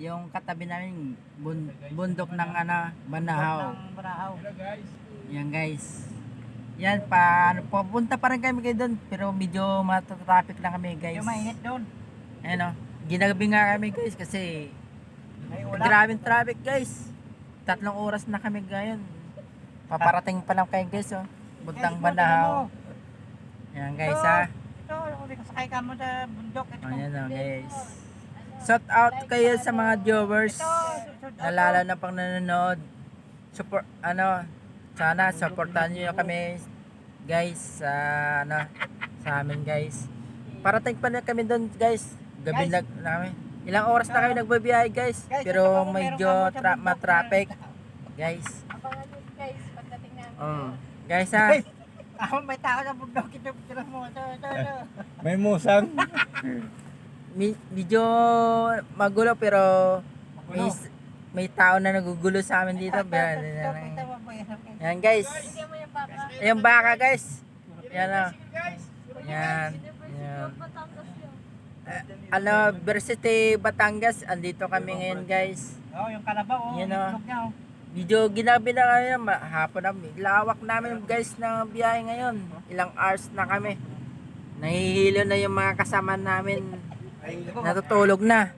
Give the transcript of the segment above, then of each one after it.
yung katabi namin bundok ng Banahaw. Yan guys. Yan pa papunta pa rin kami kayo doon pero medyo matatraffic lang kami guys. Yung mainit doon. Ayun ginagabi nga kami guys kasi grabing traffic guys. 3 oras na kami ngayon. Paparating pa lang kayo guys Buntang Banahaw. Yan guys Ito, sakay ka mo sa bundok. Ayan guys. Shout out kayo sa mga viewers na lalo na pang nanonood. Support sana supportahan niyo kami guys sa sa amin guys. Parating pa na kami doon guys. Gabi na kami. Ilang oras na kami nagbabiyahe guys. Pero medyo ma-traffic guys. Abangan nyo guys pagdating namin. Guys Ako may tao sa bundok. Ito mo. Ito. May musang. medyo magulo pero may tao na nagugulo sa amin dito. Yan guys. Yung baka guys. Yan Yan. Varsity Batangas. Andito kami ngayon guys. Yung kalabaw. Yan Medyo ginabi na kami hapon na. Lawak namin guys ng biyahe ngayon. Ilang hours na kami. Nahihilo na yung mga kasama namin. Natutulog na.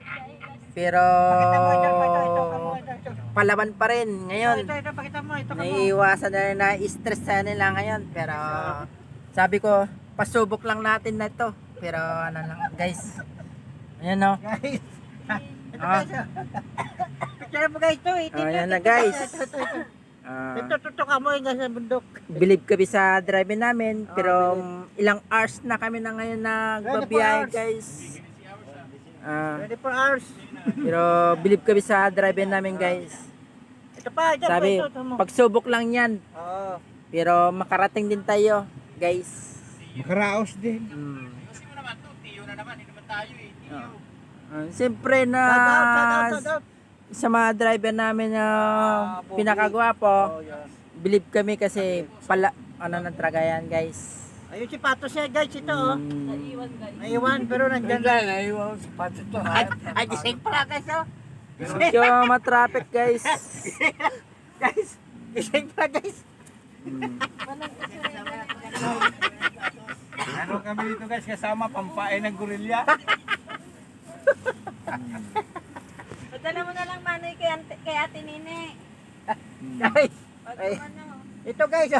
Pero palaban pa rin ngayon. Naiiwasan na stress na nila ngayon. Pero sabi ko, pasubok lang natin na ito. Pero lang guys. Ayan Guys. Ito guys. Picture mo guys ito. Ayan na guys. Ito tutok ka mo yung sa bundok. Believe kami sa drive namin. Pero ilang hours na kami na ngayon nagbabiyahe guys. 24 hours. Pero believe kami sa drive namin guys. Ito pa. Sabi, pagsubok lang yan. Oo. Pero makarating din tayo guys. Makaraos din. Siyempre na sa mga driver namin na pinakagwapo, believe kami kasi natragayan guys. Ayun si Patos niya guys, ito Naiwan guys. Naiwan pero nandyan. Naiwan si Patos to. Ay, gising pala guys Medyo matraffic guys. Guys, gising pala guys. Walang kasurena. Ano kami dito guys kasama pampain ng gorilya. Padala mo na lang manay kay Ate Nene. Guys, Pag ay, ano. ito guys